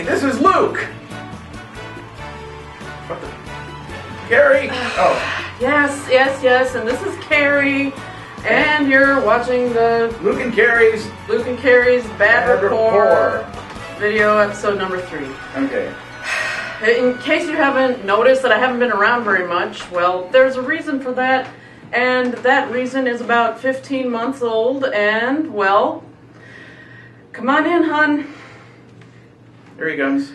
this is Luke. What the? Carrie. Oh. Yes, and this is Carrie, and you're watching the Luke and Carrie's Bad Rapport video, episode number 3. Okay. In case you haven't noticed that I haven't been around very much, well, there's a reason for that, and that reason is about 15 months old, and, well, come on in, hon. Here he comes.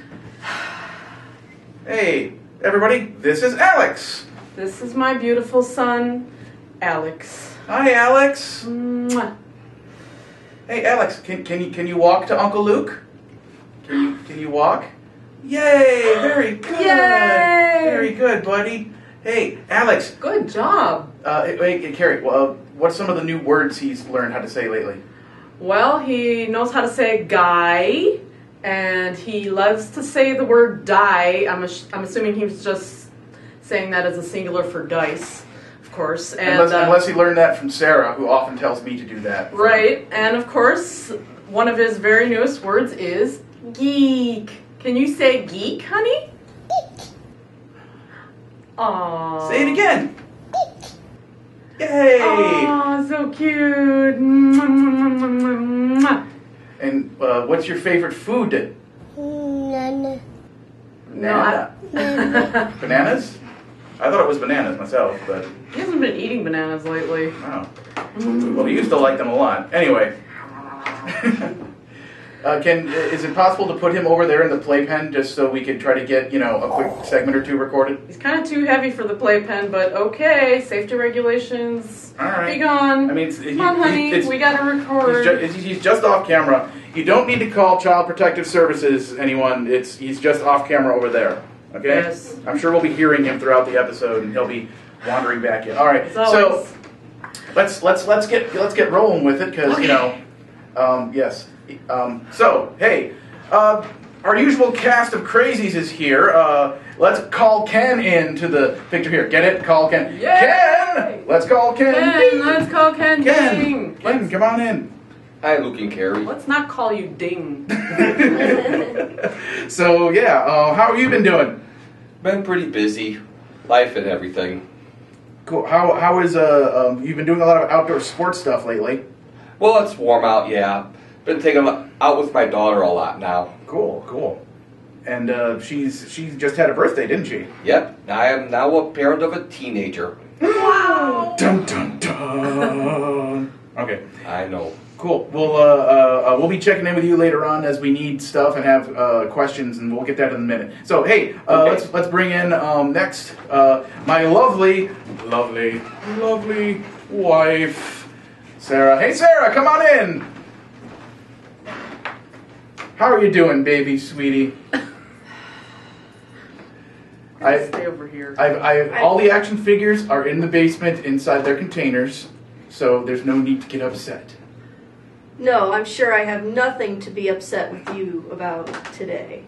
Hey, everybody, this is Alex. This is my beautiful son, Alex. Hi, Alex. Mwah. Hey, Alex, can you walk to Uncle Luke? Can you walk? Yay! Very good. Yay! Very good, buddy. Hey, Alex. Good job. Hey, Carrie. What's some of the new words he's learned how to say lately? Well, he knows how to say guy, and he loves to say the word die. I'm assuming he was just saying that as a singular for dice, of course. And, unless he learned that from Sarah, who often tells me to do that. Right, and of course, one of his very newest words is geek. Can you say geek, honey? Geek. Aww. Say it again. Yay! Aww, so cute. And what's your favorite food? Banana. Banana. Bananas? I thought it was bananas myself, but... He hasn't been eating bananas lately. Oh. Well, he used to like them a lot. Anyway. Is it possible to put him over there in the playpen just so we could try to get, a quick segment or two recorded? He's kind of too heavy for the playpen, but okay. Safety regulations. All right. Be gone. I mean, come on, honey. We gotta record. He's just off camera. You don't need to call Child Protective Services, anyone. He's just off camera over there. Okay? Yes. I'm sure we'll be hearing him throughout the episode, and he'll be wandering back in. All right. So let's get rolling with it, because yes. So hey, our usual cast of crazies is here. Let's call Ken into the picture here. Get it? Call Ken. Yay! Ken. Let's call Ken. Let's call Ken. Ken, come on in. Hi, Luke and Carrie. Let's not call you Ding. So yeah, how have you been doing? Been pretty busy, life and everything. Cool. How is you've been doing a lot of outdoor sports stuff lately? Well, it's warm out, yeah. Been taking out with my daughter a lot now. Cool. And she's just had a birthday, didn't she? Yep. I am now a parent of a teenager. Wow. Dun dun dun. Okay. I know. Cool. We'll be checking in with you later on as we need stuff and have questions, and we'll get that in a minute. So hey, okay. let's bring in next my lovely wife, Sarah. Hey, Sarah, come on in. How are you doing, baby, sweetie? Stay over here. All the action figures are in the basement inside their containers, so there's no need to get upset. No, I'm sure I have nothing to be upset with you about today.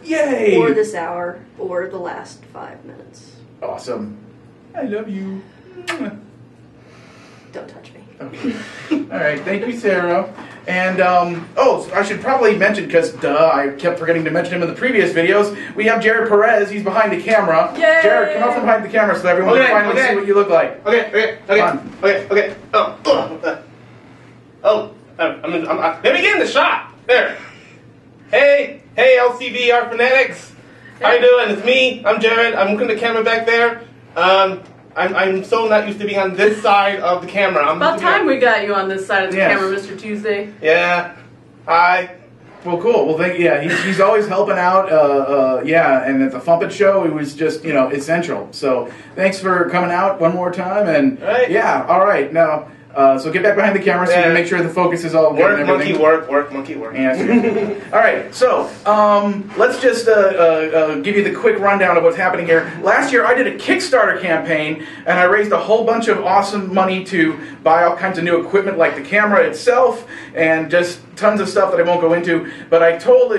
Yay! Or this hour, or the last 5 minutes. Awesome. I love you. Don't touch me. Okay. All right. Thank you, Sarah. And, I should probably mention, because, I kept forgetting to mention him in the previous videos, we have Jared Perez. He's behind the camera. Yay! Jared, come out from behind the camera so everyone can finally see what you look like. Okay. Let me get in the shot. There. Hey, LCVR fanatics. How you doing? It's me. I'm Jared. I'm looking at the camera back there. I'm so not used to being on this side of the camera. About time we got you on this side of the camera, Mr. Tuesday. Yeah. Hi. Well, cool. Well, he's always helping out. And at the Fumpet Show, he was just, essential. So thanks for coming out one more time. And right. Yeah, all right. Now, so get back behind the camera so you can make sure the focus is all good and everything. Work, monkey work. Yeah, all right, so let's just give you the quick rundown of what's happening here. Last year, I did a Kickstarter campaign, and I raised a whole bunch of awesome money to buy all kinds of new equipment, like the camera itself, and just tons of stuff that I won't go into. But I told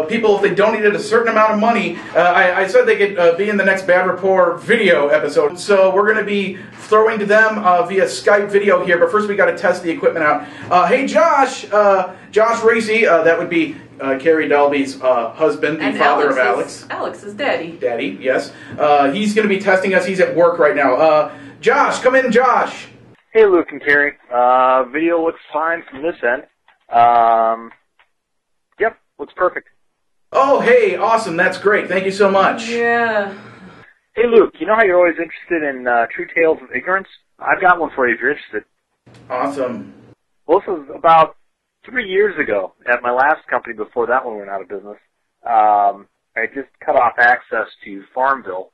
people if they donated a certain amount of money, I said they could be in the next Bad Rapport video episode. So we're going to be throwing to them via Skype video here. But first we got to test the equipment out. Hey, Josh, Josh Racy, that would be Carrie Dalby's husband, the father of Alex. Alex is daddy. Daddy, yes. He's going to be testing us. He's at work right now. Josh, come in, Josh. Hey, Luke and Carrie. Video looks fine from this end. Yep, looks perfect. Oh, hey, awesome. That's great. Thank you so much. Yeah. Hey, Luke, you know how you're always interested in true tales of ignorance? I've got one for you if you're interested. Awesome. Well, this was about 3 years ago at my last company before that one went out of business. I just cut off access to Farmville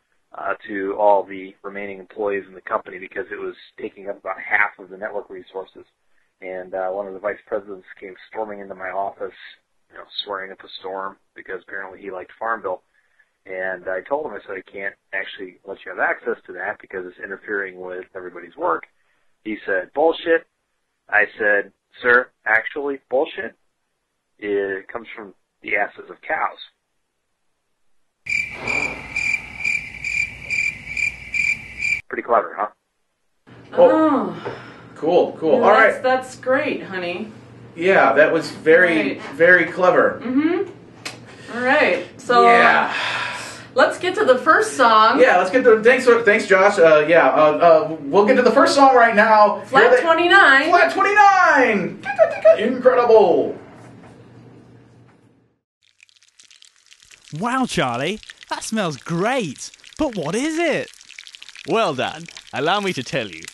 to all the remaining employees in the company because it was taking up about half of the network resources. And one of the vice presidents came storming into my office, swearing up a storm because apparently he liked Farmville. And I told him, I said, I can't actually let you have access to that because it's interfering with everybody's work. He said, bullshit. I said, sir, actually, bullshit. It comes from the asses of cows. Pretty clever, huh? Oh. Cool. Yeah, All right. That's great, honey. Yeah, that was very, very clever. Mm-hmm. All right. So yeah. Let's get to the first song. Yeah, let's get to thanks, Josh. We'll get to the first song right now. Flat 29. Flat 29. Incredible. Wow, Charlie, that smells great. But what is it? Well, Dan, allow me to tell you.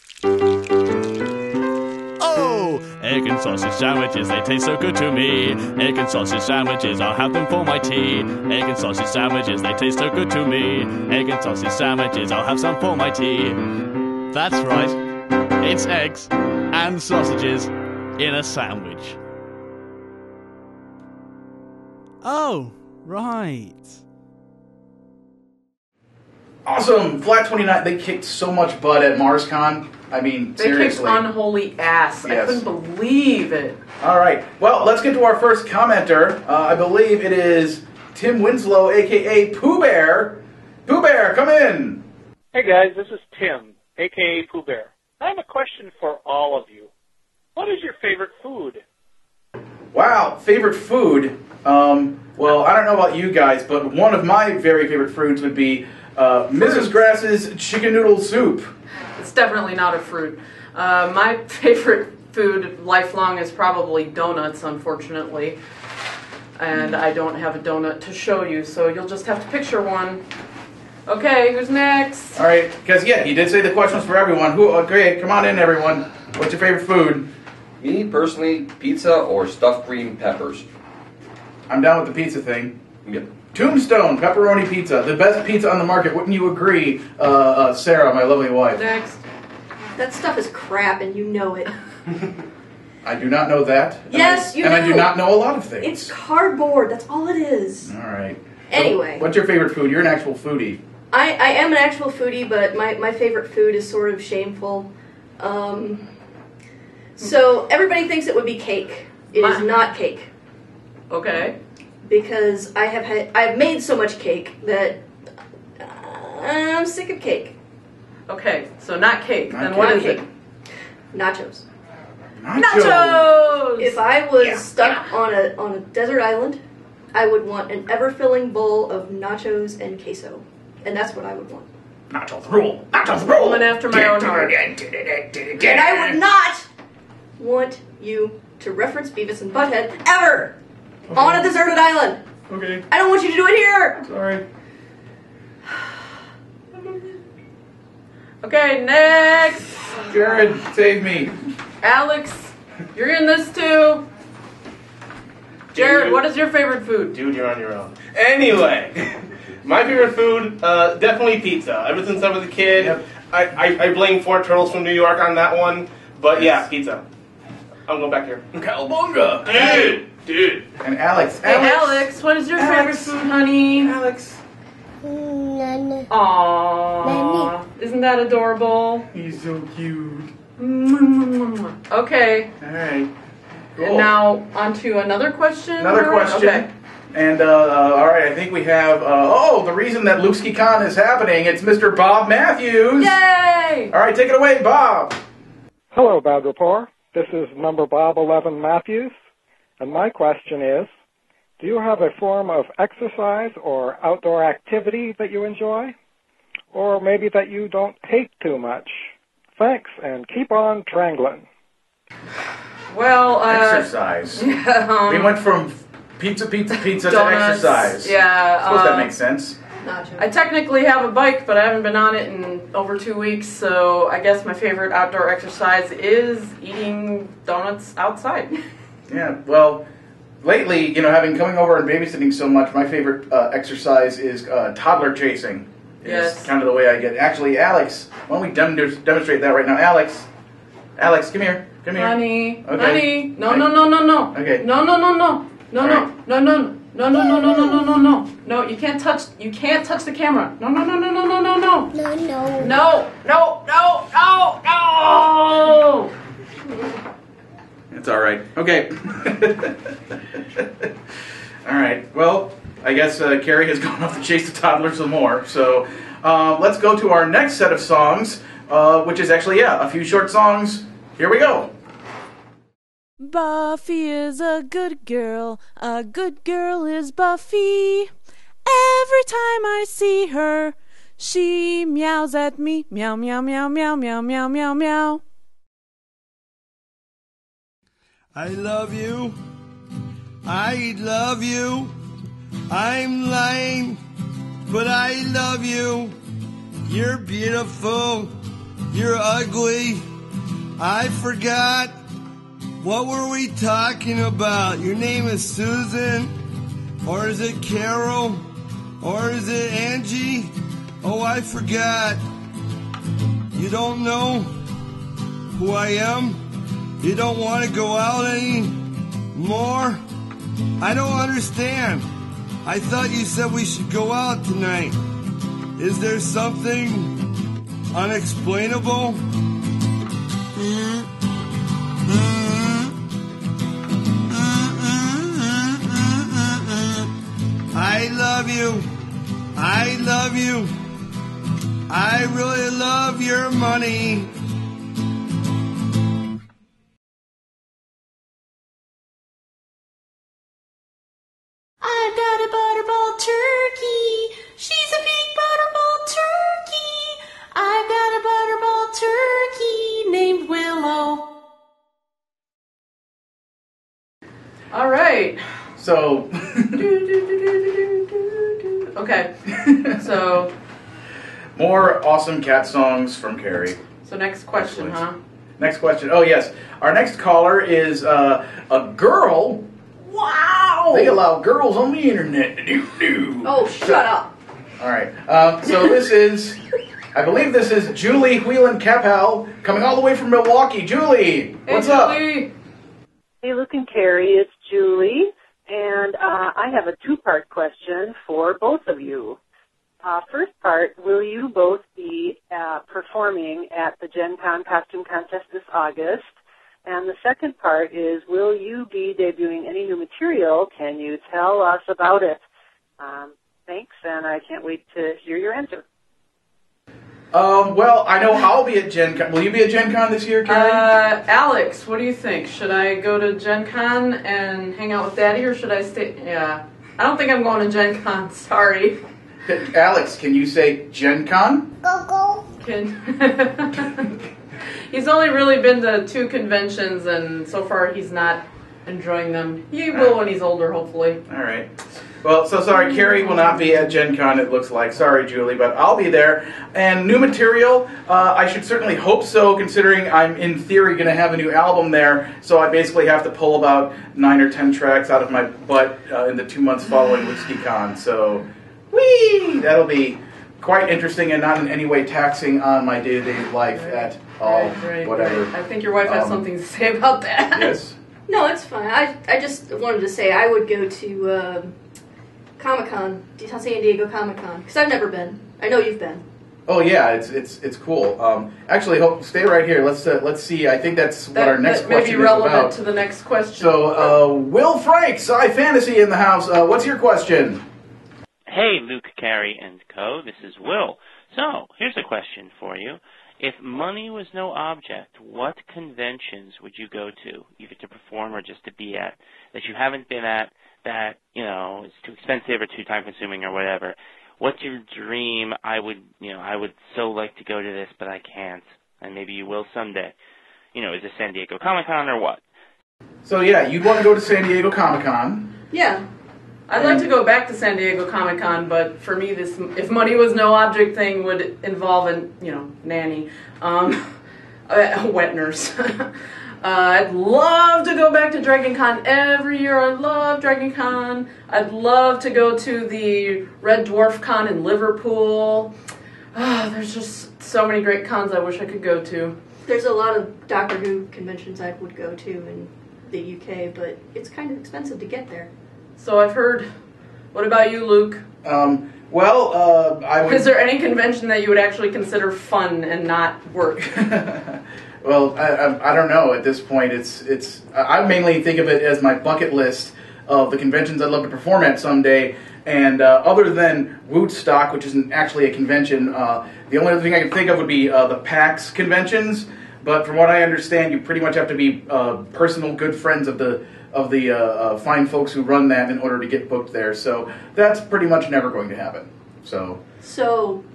Oh, egg and sausage sandwiches, they taste so good to me. Egg and sausage sandwiches, I'll have them for my tea. Egg and sausage sandwiches, they taste so good to me. Egg and sausage sandwiches, I'll have some for my tea. That's right, it's eggs and sausages in a sandwich. Oh, right. Awesome. Flat 29, they kicked so much butt at MarsCon. I mean, seriously. They kicked unholy ass. Yes. I couldn't believe it. All right. Well, let's get to our first commenter. I believe it is Tim Winslow, a.k.a. Pooh Bear. Pooh Bear, come in. Hey, guys. This is Tim, a.k.a. Pooh Bear. I have a question for all of you. What is your favorite food? Wow, favorite food. Well, I don't know about you guys, but one of my very favorite foods would be Mrs. Grass's chicken noodle soup. It's definitely not a fruit. My favorite food lifelong is probably donuts, unfortunately. And I don't have a donut to show you, so you'll just have to picture one. Okay, who's next? All right, because, yeah, he did say the question was for everyone. Okay, come on in, everyone. What's your favorite food? Me, personally, pizza or stuffed green peppers. I'm down with the pizza thing. Yep. Tombstone pepperoni pizza, the best pizza on the market. Wouldn't you agree, Sarah, my lovely wife? Next. That stuff is crap, and you know it. I do not know that. Yes, you do. And I do not know a lot of things. It's cardboard. That's all it is. All right. Anyway. So, what's your favorite food? You're an actual foodie. I am an actual foodie, but my favorite food is sort of shameful. So everybody thinks it would be cake. It is not cake. Okay. Because I've made so much cake that I'm sick of cake. Okay, so not cake. Not then cake. what Not is cake. it? Nachos. Nachos! If I was stuck on a desert island, I would want an ever-filling bowl of nachos and queso. And that's what I would want. Nachos rule. Nachos rule. Woman after my own heart. And I would not want you to reference Beavis and Butthead ever on a deserted island. Okay. I don't want you to do it here. Sorry. Okay, next. Jared, save me. Alex, you're in this too. Jared, what is your favorite food? Dude, you're on your own. Anyway, my favorite food, definitely pizza. Ever since I was a kid, Yep. I blame Four Turtles from New York on that one. But yeah, pizza. I'm going back here. Cowabunga. Dude. And Alex. Hey, Alex, what is your favorite food, honey? Alex. Aww. Isn't that adorable? He's so cute. Okay. All right. Cool. And now on to another question. Another question. Okay. And, all right, I think we have, the reason that LuxkyCon is happening, it's Mr. Bob Matthews. Yay! All right, take it away, Bob. Hello, Bad Rapport. This is member Bob 11 Matthews, and my question is, do you have a form of exercise or outdoor activity that you enjoy? Or maybe that you don't hate too much? Thanks, and keep on trangling. Well, exercise. We went from pizza to donuts, exercise. Yeah. I suppose that makes sense. I technically have a bike, but I haven't been on it in over 2 weeks, so I guess my favorite outdoor exercise is eating donuts outside. Yeah, well, lately, coming over and babysitting so much, my favorite exercise is toddler chasing. Yes. It's kind of the way I get. Actually, Alex, why don't we demonstrate that right now? Alex, come here. Come here. Honey, Okay. honey, no. Okay. No. Right. No, you can't touch the camera. No. It's all right. Okay. All right. Well, I guess Carrie has gone off to chase the toddler some more. So let's go to our next set of songs, which is actually, a few short songs. Here we go. Buffy is a good girl. A good girl is Buffy. Every time I see her, she meows at me. Meow, meow, meow, meow, meow, meow, meow, meow. I love you. I love you. I'm lying, but I love you. You're beautiful. You're ugly. I forgot. What were we talking about? Your name is Susan? Or is it Carol? Or is it Angie? Oh, I forgot. You don't know who I am? You don't want to go out anymore? I don't understand. I thought you said we should go out tonight. Is there something unexplainable? I love you. I love you. I really love your money. I've got a butterball turkey. She's a big butterball turkey. I've got a butterball turkey named Willow. All right. So. Okay. So. More awesome cat songs from Carrie. So next question, Excellent. Next question. Oh, yes. Our next caller is a girl. Wow! They allow girls on the internet to do. Oh, shut up. All right. So this is, I believe this is Julie Whelan Capel coming all the way from Milwaukee. Julie, what's up? Julie. Hey, Luke and Carrie, it's Julie, and I have a two-part question for both of you. First part, will you both be performing at the Gen Con Costume Contest this August? And the second part is, will you be debuting any new material? Can you tell us about it? Thanks, and I can't wait to hear your answer. Well, I know I'll be at Gen Con. Will you be at Gen Con this year, Carrie? Alex, what do you think? Should I go to Gen Con and hang out with Daddy, or should I stay? Yeah. I don't think I'm going to Gen Con. Sorry. Alex, can you say Gen Con? Go. He's only really been to 2 conventions, and so far he's not enjoying them. He will when he's older, hopefully. All right. Well, so sorry, Carrie will not be at Gen Con, it looks like. Sorry, Julie, but I'll be there. And new material, I should certainly hope so, considering I'm, in theory, going to have a new album there. So I basically have to pull about 9 or 10 tracks out of my butt in the 2 months following WhiskeyCon. So, whee! That'll be quite interesting and not in any way taxing on my day-to-day life at all. Whatever. I think your wife has something to say about that. Yes? No, it's fine. I just wanted to say I would go to Comic-Con, San Diego Comic-Con, because I've never been. I know you've been. Oh yeah, it's cool. Actually, stay right here. Let's see. I think that's what our next question is about. That may be relevant to the next question. So, Will Frank, Sci Fantasy in the house. What's your question? Hey, Luke, Carrie, and co. This is Will. So, here's a question for you. If money was no object, what conventions would you go to, either to perform or just to be at, that you haven't been at, that, is too expensive or too time-consuming or whatever? What's your dream? I would so like to go to this, but I can't, and maybe you will someday. Is it San Diego Comic-Con or what? So, yeah, you'd want to go to San Diego Comic-Con. Yeah. I'd like to go back to San Diego Comic-Con, but for me, this if money was no object thing would involve nanny, a wet nurse. I'd love to go back to Dragon Con every year. I love Dragon Con. I'd love to go to the Red Dwarf Con in Liverpool. There's just so many great cons I wish I could go to. There's a lot of Doctor Who conventions I would go to in the UK, but it's kind of expensive to get there. So I've heard. What about you, Luke? I would... Is there any convention that you would actually consider fun and not work? Well, I don't know. At this point, I mainly think of it as my bucket list of the conventions I'd love to perform at someday. And other than Woodstock, which isn't actually a convention, the only other thing I can think of would be the PAX conventions. But from what I understand, you pretty much have to be personal good friends of the fine folks who run that in order to get booked there. So that's pretty much never going to happen. So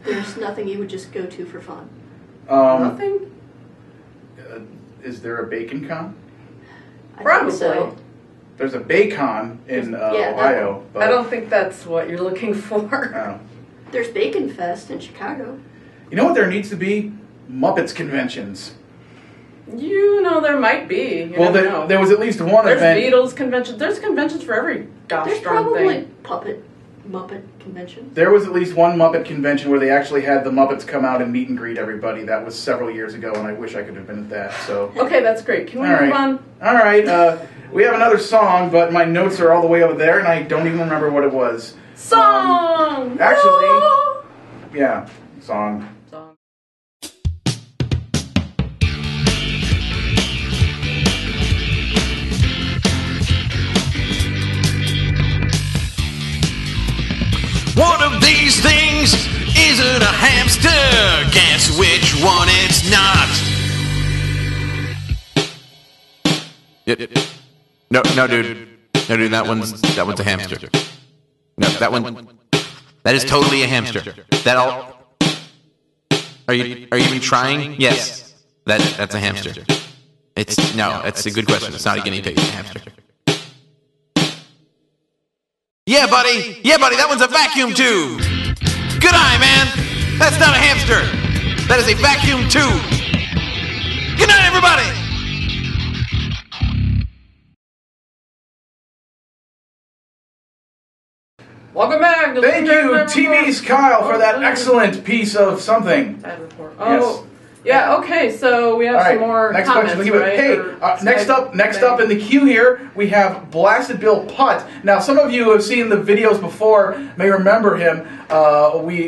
there's nothing you would just go to for fun? Nothing? Is there a Bacon Con? Probably. So. There's a Bacon in Ohio. I don't think that's what you're looking for. Oh. There's Bacon Fest in Chicago. You know what there needs to be? Muppets conventions. There might be. There was at least one There's event. There's Beatles conventions. There's conventions for every gosh There's darn probably thing. Muppet conventions. There was at least one Muppet convention where they actually had the Muppets come out and meet and greet everybody. That was several years ago, and I wish I could have been at that. So. Okay, that's great. Can we move on? All right. We have another song, but my notes are all the way over there, and I don't even remember what it was. Song! Yeah, song. One of these things isn't a hamster. Guess which one it's not. No, dude. No, dude. That one's a hamster. No, that is totally a hamster. That all. Are you even trying? Yes. That's a hamster. It's a good question. It's not a guinea pig. It's a hamster. Yeah, buddy, that one's a vacuum tube. Good eye, man. That's not a hamster. That is a vacuum tube. Good night, everybody. Welcome back. Thank you, TV's Kyle, for that excellent piece of something. Report. Oh, yeah. Okay, so we have some more next comments, question. right? Hey, next up in the queue here, we have Blasted Bill Putt. Now, some of you who have seen the videos before may remember him.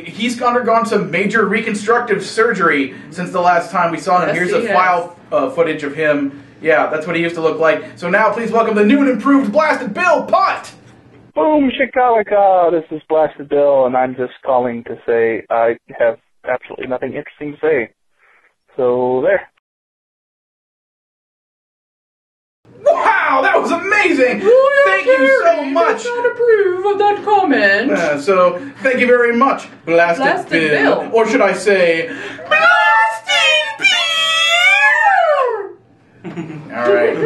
He's undergone some major reconstructive surgery since the last time we saw him. Yes, Here's a file footage of him. Yeah, that's what he used to look like. So now, please welcome the new and improved Blasted Bill Putt. Boom, Chicago! This is Blasted Bill, and I'm just calling to say I have absolutely nothing interesting to say. So, there. Wow, that was amazing! Thank you so much! I don't approve of that comment. So, thank you very much, Blasted Bill. Or should I say, Blasted Bill! All right.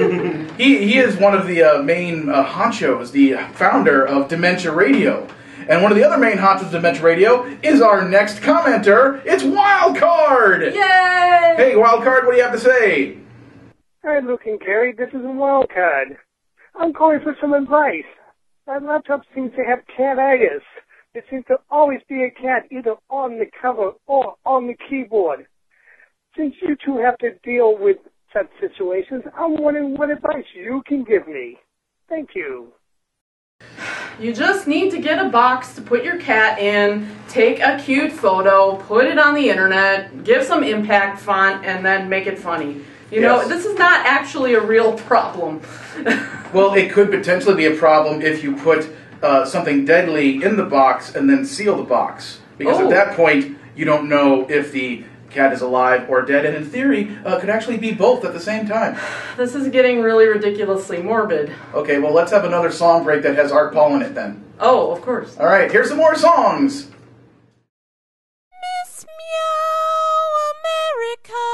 He is one of the main honchos, the founder of Dementia Radio. And one of the other main honchos of Dementia Radio is our next commenter. It's Wildcard! Yay! Hey, Wildcard, what do you have to say? Hi, Luke and Carrie. This is Wildcard. I'm calling for some advice. My laptop seems to have catitis. There seems to always be a cat either on the cover or on the keyboard. Since you two have to deal with such situations, I'm wondering what advice you can give me. Thank you. You just need to get a box to put your cat in, take a cute photo, put it on the internet, give some impact font, and then make it funny. You know, this is not actually a real problem. Well, it could potentially be a problem if you put something deadly in the box and then seal the box. Because at that point, you don't know if the cat is alive or dead, and in theory, could actually be both at the same time. This is getting really ridiculously morbid. Okay, well, let's have another song break that has Art Paul in it then. Oh, of course. All right, here's some more songs. Miss Meow America,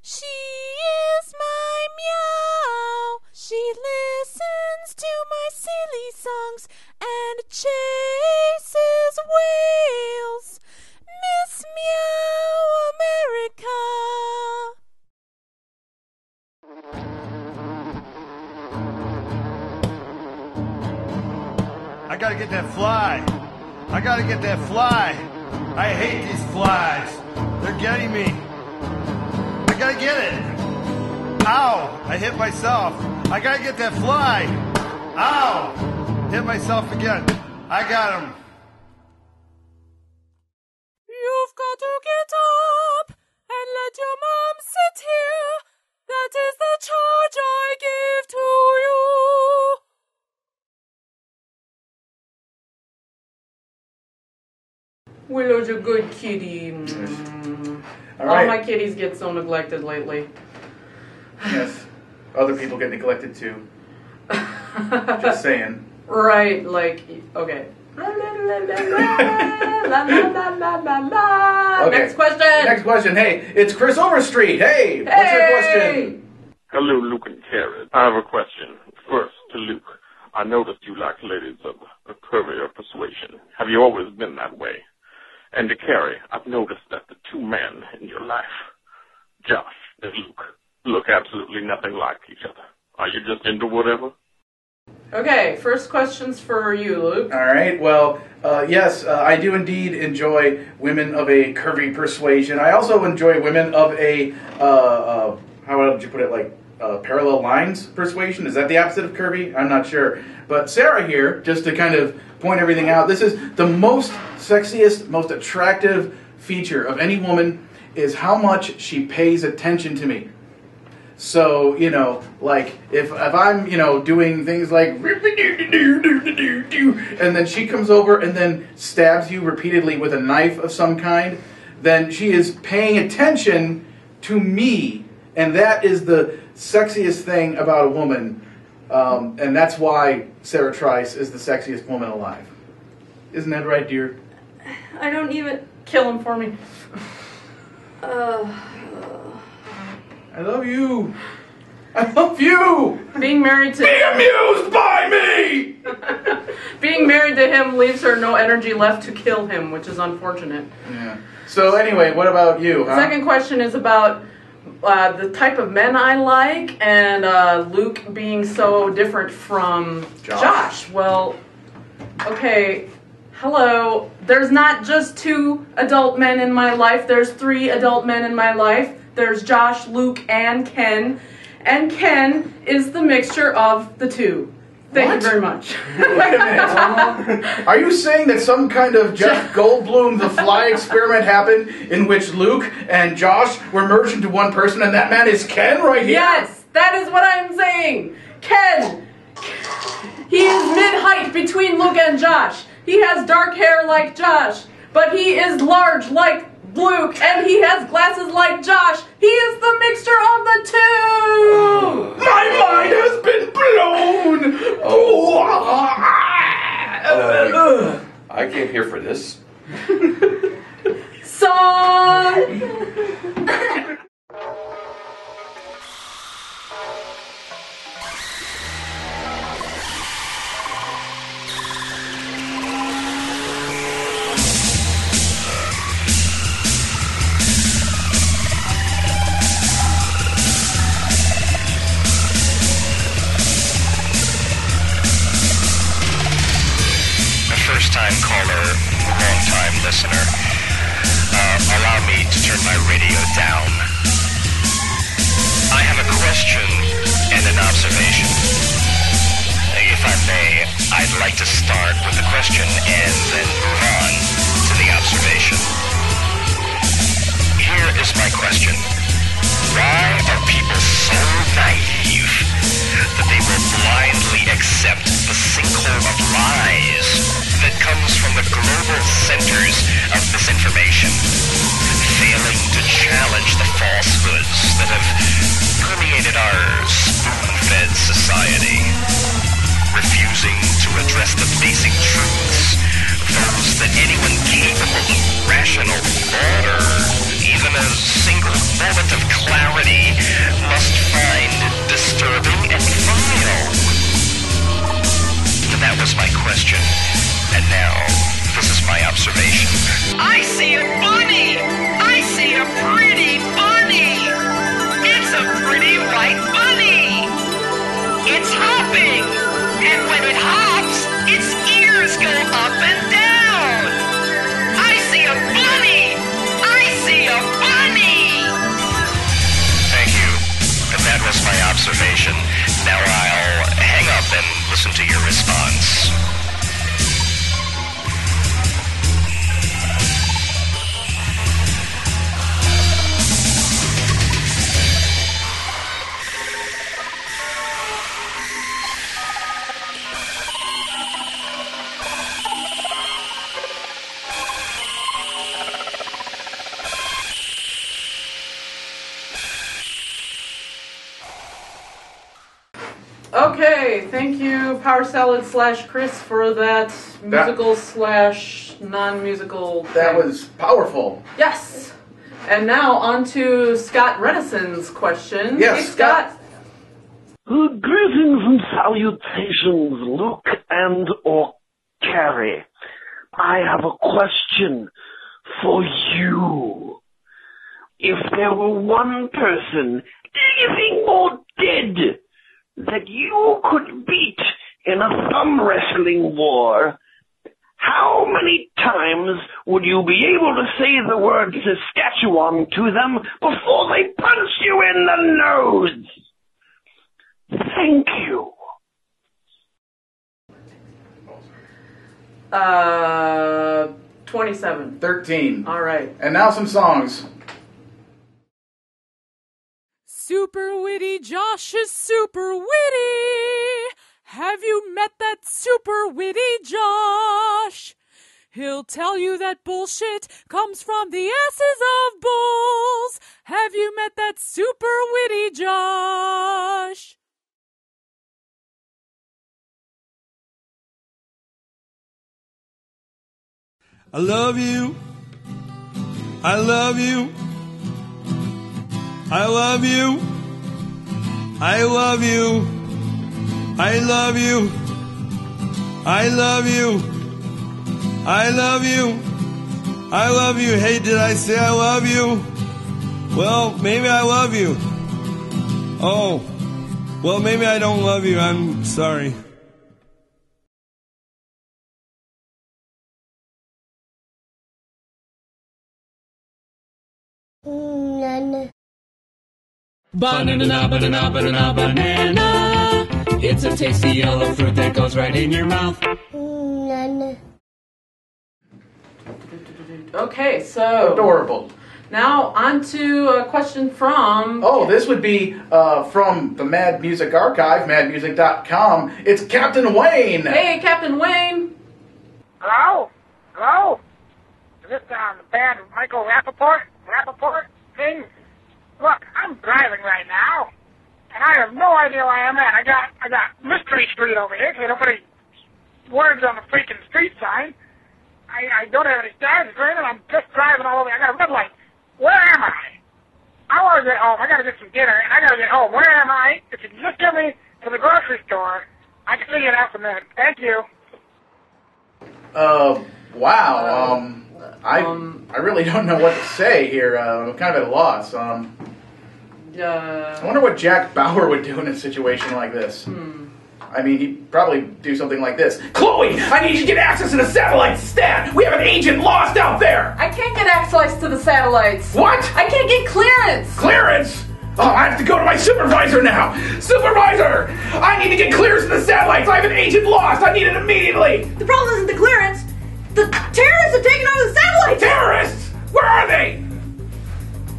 she is my meow. She listens to my silly songs and chases whales. Miss Meow America. I gotta get that fly. I gotta get that fly. I hate these flies. They're getting me. I gotta get it. Ow! I hit myself. I gotta get that fly. Ow! Hit myself again. I got him. You've got to get up and let your mom sit here. That is the charge I give to you. Willow's a good kitty. All right. All my kitties get so neglected lately. Yes. Other people get neglected too. Just saying. Right, like, okay. La la la la la la la. Okay. Next question. Next question. Hey, it's Chris Overstreet. Hey, what's your question? Hello, Luke and Carrie. I have a question. First, to Luke. I noticed you like ladies of a curvier persuasion. Have you always been that way? And to Carrie, I've noticed that the two men in your life, Josh and Luke, look absolutely nothing like each other. Are you just into whatever? Okay, first question's for you, Luke. All right. Well, yes, I do indeed enjoy women of a curvy persuasion. I also enjoy women of a, how would you put it, like parallel lines persuasion. Is that the opposite of curvy? I'm not sure. But Sarah here, just to kind of point everything out, this is the most sexiest, most attractive feature of any woman is how much she pays attention to me. So, you know, like, if I'm, you know, doing things like, and then she comes over and then stabs you repeatedly with a knife of some kind, then she is paying attention to me. And that is the sexiest thing about a woman. And that's why Sarah Trice is the sexiest woman alive. Isn't that right, dear? I don't even... Kill him for me. I love you. I love you. Being married to... Be amused by me! Being married to him leaves her no energy left to kill him, which is unfortunate. Yeah. So anyway, what about you? The second question is about the type of men I like, and Luke being so different from Josh. Well, okay, hello. There's not just 2 adult men in my life. There's 3 adult men in my life. There's Josh, Luke, and Ken. And Ken is the mixture of the 2. Thank you very much. Wait a minute. Are you saying that some kind of Jeff Goldblum The Fly experiment happened in which Luke and Josh were merged into one person and that man is Ken right here? Yes, that is what I'm saying. Ken. He is mid-height between Luke and Josh. He has dark hair like Josh, but he is large like Luke, and he has glasses like Josh. He is the mixture of the 2! My mind has been blown! I came here for this. Song! First-time caller, long-time listener. Allow me to turn my radio down. I have a question and an observation. If I may, I I'd like to start with the question and then move on to the observation. Here is my question. Why are people so naive that they will blindly accept the sinkhole of lies that comes from the global centers of misinformation, failing to challenge the falsehoods that have permeated our spoon-fed society, refusing to address the basic truths, those that anyone capable of rational thought or even a single moment of clarity must find disturbing and vile. And that was my question. And now, this is my observation. I see a bunny! I see a pretty bunny! It's a pretty white bunny! It's hopping! And when it hops, its ears go up and down! I see a bunny! I see a bunny! Thank you. And that was my observation. Now I'll hang up and listen to your response. Okay, thank you, Power Salad / Chris, for that musical / non-musical That thing. was powerful. Yes! And now on to Scott Redison's question. Yes, Hey, Scott. Greetings and salutations, Luke and or Carrie. I have a question for you. If there were one person, living or dead, that you could beat in a thumb wrestling war, how many times would you be able to say the word Saskatchewan to them before they punch you in the nose? Thank you. 27. 13. All right. And now some songs. Super witty Josh is super witty. Have you met that super witty Josh? He'll tell you that bullshit comes from the asses of bulls. Have you met that super witty Josh? I love you. I love you. I love you. I love you. I love you. I love you. I love you. I love you. Hey, did I say I love you? Well, maybe I love you. Oh, well, maybe I don't love you. I'm sorry. Banana, banana, banana, banana. It's a tasty yellow fruit that goes right in your mouth. Okay, so adorable. Now on to a question from. Oh, this would be from the Mad Music Archive, madmusic.com. It's Captain Wayne. Hey, Captain Wayne. Hello? Hello? Is this the band Michael Rapport thing? Look, I'm driving right now, and I have no idea where I am at. I got Mystery Street over here, because nobody words on the freaking street sign. I don't have any stars or anything. I'm just driving all over. I got a red light. Where am I? I want to get home. I got to get some dinner, and I got to get home. Where am I? If you can just get me to the grocery store, I can figure it out from there. Thank you. Wow. I really don't know what to say here. I'm kind of at a loss. I wonder what Jack Bauer would do in a situation like this. I mean, he'd probably do something like this. Chloe, I need you to get access to the satellites stat. We have an agent lost out there. I can't get access to the satellites. What? I can't get clearance. Clearance? Oh, I have to go to my supervisor now. Supervisor, I need to get clearance to the satellites. I have an agent lost. I need it immediately. The problem isn't the clearance. The terrorists have taken over the satellites. Terrorists? Where are they?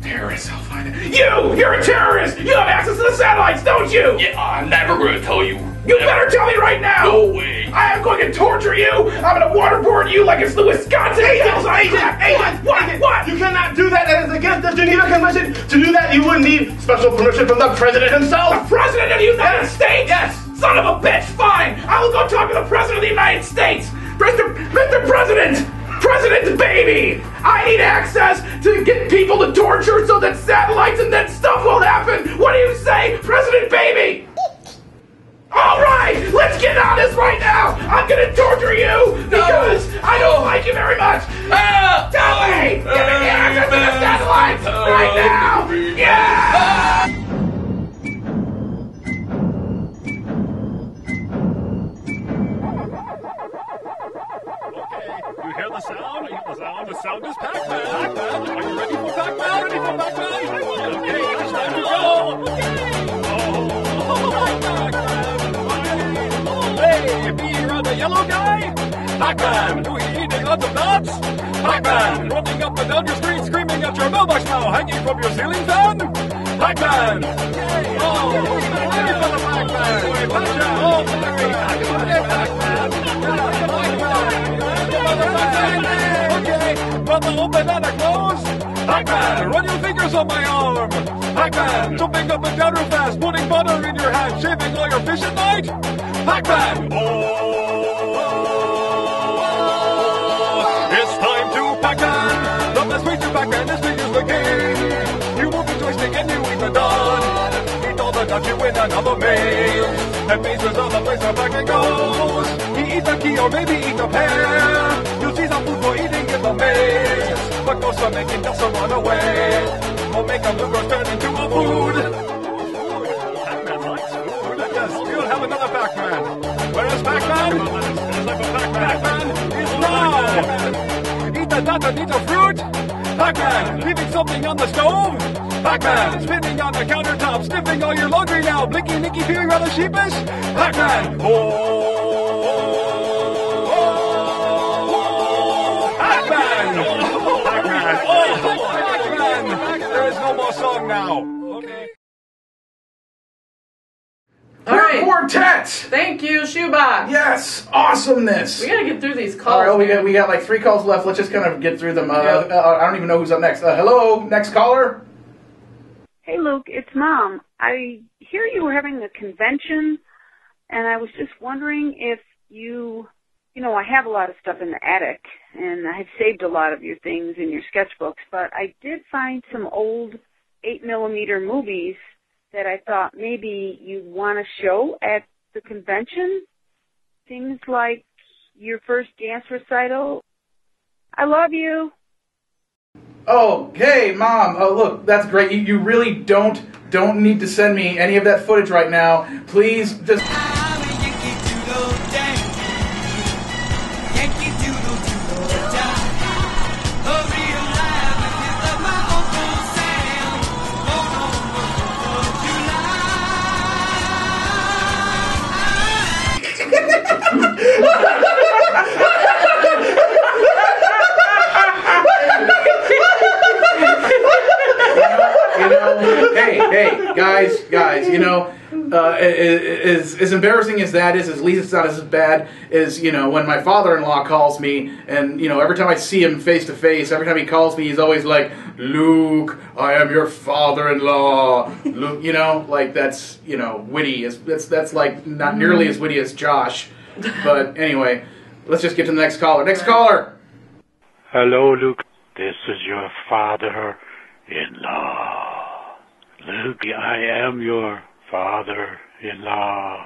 Terrorists, I'll find it. You're a terrorist. You have access to the satellites, don't you? Yeah, I'm never going to tell you. You better tell me right now. No way. I am going to torture you. I'm going to waterboard you like it's the Wisconsin Agent! What? You cannot do that. That is against the Geneva Convention. To do that, you would need special permission from the president himself. The president of the United States? Yes. Son of a bitch, fine. I will go talk to the president of the United States. Mr. President. President baby. I need access to get people to torture so that satellites and that stuff won't happen. What do you say, President baby? All right, let's get on this right now. I'm going to torture you because I don't like you very much. Tell me. Give me the access to the satellites right now. Yeah. You hear the sound? The sound is Pac-Man. Pac-Man, are you ready for Pac-Man? Ready for Pac-Man? Okay, it's time to go. Hey, be the yellow guy? Pac-Man, who is eating lots of nuts? Pac-Man, running up and down your street, screaming at your mailbox now, hanging from your ceiling fan? Pac-Man! Oh, who's ready for the Pac-Man? Pac-Man! Oh, okay, brother, open and close. Pac-Man, run your fingers on my arm. Pac-Man, jumping up and down real fast, putting butter in your hand, shaving all your fish at night. Pac-Man, it's time to Pac-Man. Love the sweet to Pac-Man, this thing is the game. You move the joystick and you eat the dot. Eat all the dots, you win another maze. And mazes are the place where Pac-Man goes. He eats a key or maybe eat a pear. You'll see some food for eating in the maze. But goes for making dust or run away. Or make a Lucas turn into a food. Pac-Man likes food. Yes, we'll have another Pac-Man. Where is Pac-Man? Pac-Man is now. Eat the dot and eat the fruit. Pac-Man leaving something on the stove. Pac-Man spinning on the countertop, sniffing all your laundry now. Blinky Nicky feeling rather sheepish. Pac-Man. There is no more song now. Okay. All right. Quartet. Thank you, Shoebox. Yes, awesomeness. We gotta get through these calls. All right, we got like 3 calls left. Let's just kind of get through them. I don't even know who's up next. Hello, next caller. Hey, Luke, it's Mom. I hear you were having a convention, and I was just wondering if you know, I have a lot of stuff in the attic, and I have saved a lot of your things in your sketchbooks, but I did find some old 8mm movies that I thought maybe you'd want to show at the convention. Things like your first dance recital. I love you. Oh, hey, Mom. Oh, look, that's great. You really don't need to send me any of that footage right now. Please, just... Hey, guys, you know, as embarrassing as that is, at least it's not as bad as, you know, when my father-in-law calls me, and, you know, every time I see him face to face, every time he calls me, he's always like, Luke, I am your father-in-law. Luke, you know, like, that's, you know, witty. That's like, not nearly as witty as Josh. But anyway, let's just get to the next caller. Next caller! Hello, Luke. This is your father-in-law. Luke, I am your father-in-law.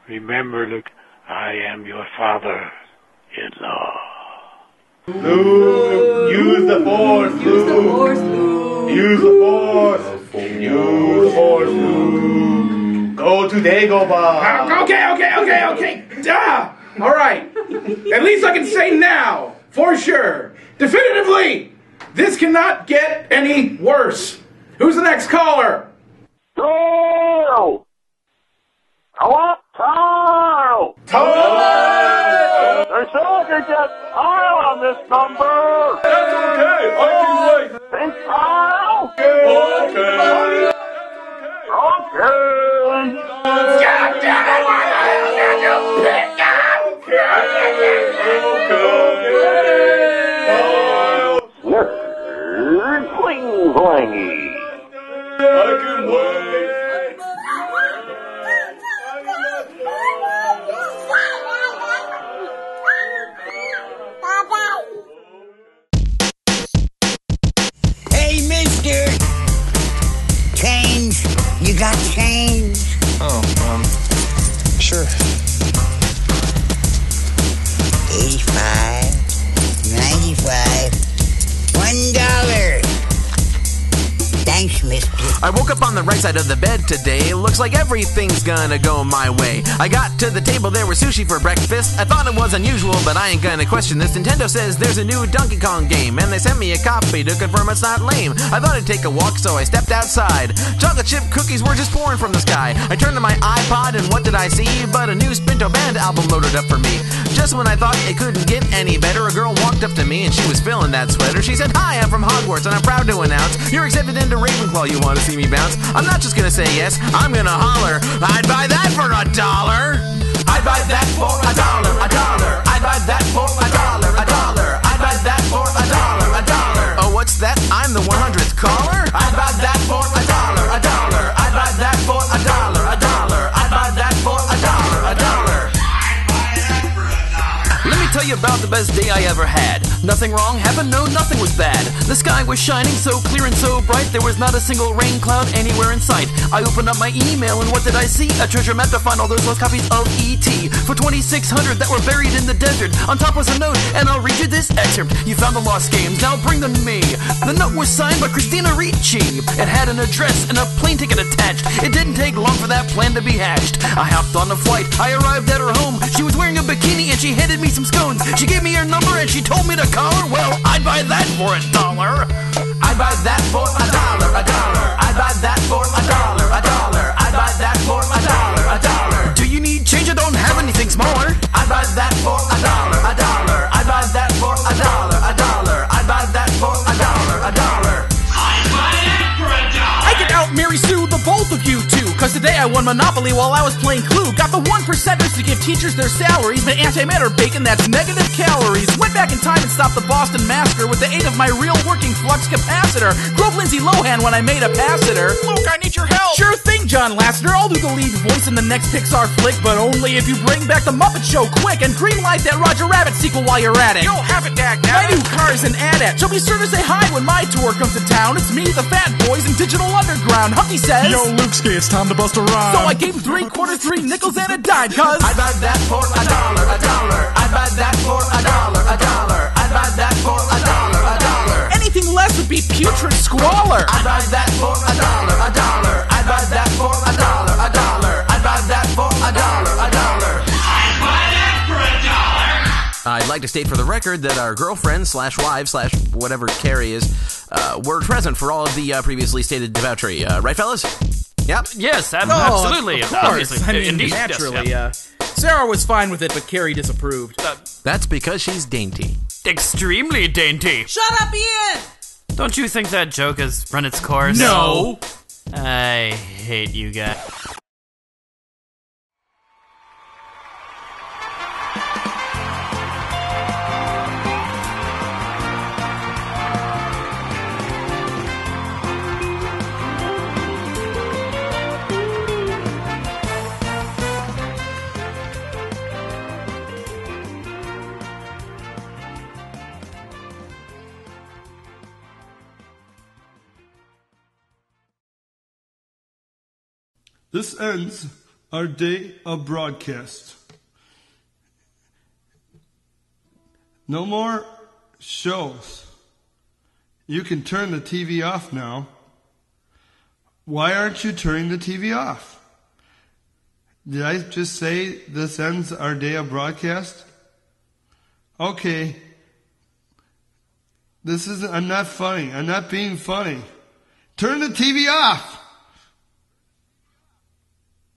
Remember, Luke, I am your father-in-law. Luke, use the force, Luke. Use the force, Luke. Use the force. Use the force, Luke. Go to Dagobah. Okay. Duh! All right. At least I can say now, for sure, definitively, this cannot get any worse. Who's the next caller? Hello! Hello? There's someone to get Kyle on this number! That's okay, I can wait. Hey, Kyle? Okay. God damn it, why the hell did you pick up? Fling flangy. I can wait. Hey, mister! Change. You got change? Oh, sure. 85, 95, $1. Thanks, mister. I woke up on the right side of the bed today. Looks like everything's gonna go my way. I got to the table, there was sushi for breakfast. I thought it was unusual, but I ain't gonna question this. Nintendo says there's a new Donkey Kong game, and they sent me a copy to confirm it's not lame. I thought I'd take a walk, so I stepped outside. Chocolate chip cookies were just pouring from the sky. I turned to my iPod, and what did I see? But a new Spinto Band album loaded up for me. Just when I thought it couldn't get any better, a girl walked up to me, and she was feeling that sweater. She said, "Hi, I'm from Hogwarts, and I'm proud to announce you're accepted into Ravenclaw. You want to see me bounce? I'm not just gonna say yes, I'm gonna holler. I'd buy that for $1. I'd buy that for $1. I'd buy that for $1. I'd buy that for $1. Oh, what's that? I'm the 100th caller? I'd buy that for $1. I'd buy that for $1. I'd buy that for $1. Let me tell you about the best day I ever had. Nothing wrong happened, no, nothing was bad. The sky was shining so clear and so bright, there was not a single rain cloud anywhere in sight. I opened up my email and what did I see? A treasure map to find all those lost copies of E.T. for 2,600 that were buried in the desert. On top was a note, and I'll read you this excerpt. You found the lost games, now bring them to me. The note was signed by Christina Ricci. It had an address and a plane ticket attached. It didn't take long for that plan to be hatched. I hopped on the flight, I arrived at her home. She was wearing a bikini and she handed me some scones. She gave me her number and she told me to call her. Well, I'd buy that for $1. I'd buy that for $1. I'd buy that for $1. I'd buy that for $1. Do you need change? I don't have anything smaller. I'd buy that for $1. I'd buy that for $1. I'd buy that for $1. I'd buy that for $1. I could out-Mary Sue the both of you two, cause today I won Monopoly while I was playing Clue. Got the 1%ers to give teachers their salaries, made antimatter bacon that's negative calories. Went back in time and stopped the Boston Massacre with the aid of my real working flux capacitor. Drove Lindsay Lohan when I made a pass at her. Luke, I need your help. Sure thing, John Lasseter. I'll do the lead voice in the next Pixar flick, but only if you bring back the Muppet Show quick and greenlight that Roger Rabbit sequel while you're at it. You'll have it, Dak. My new car is an AT-AT. She'll be sure to say hi when my tour comes to town. It's me, the Fat Boys, and Digital Underground. Humpty says, Yo, Lukeski, it's time to bust a rhyme. So I gave him 3 quarters, 3 nickels, and a dime, cause I'd buy that for $1. I'd buy that for $1. I'd buy that for $1. Anything less would be putrid squalor. I'd buy that for $1. I'd buy that for $1. I'd buy that for $1. I'd buy that for $1. I'd like to state for the record that our girlfriend / wife / whatever Carrie is were present for all of the previously stated debauchery. Right, fellas? Yep. Yes, absolutely. Of course. Obviously. I mean, Indeed, naturally. yes, Sarah was fine with it, but Carrie disapproved. That's because she's dainty. Extremely dainty. Shut up, Ian! Don't you think that joke has run its course? No. I hate you guys. This ends our day of broadcast. No more shows. You can turn the TV off now. Why aren't you turning the TV off? Did I just say this ends our day of broadcast? Okay. I'm not funny. I'm not being funny. Turn the TV off.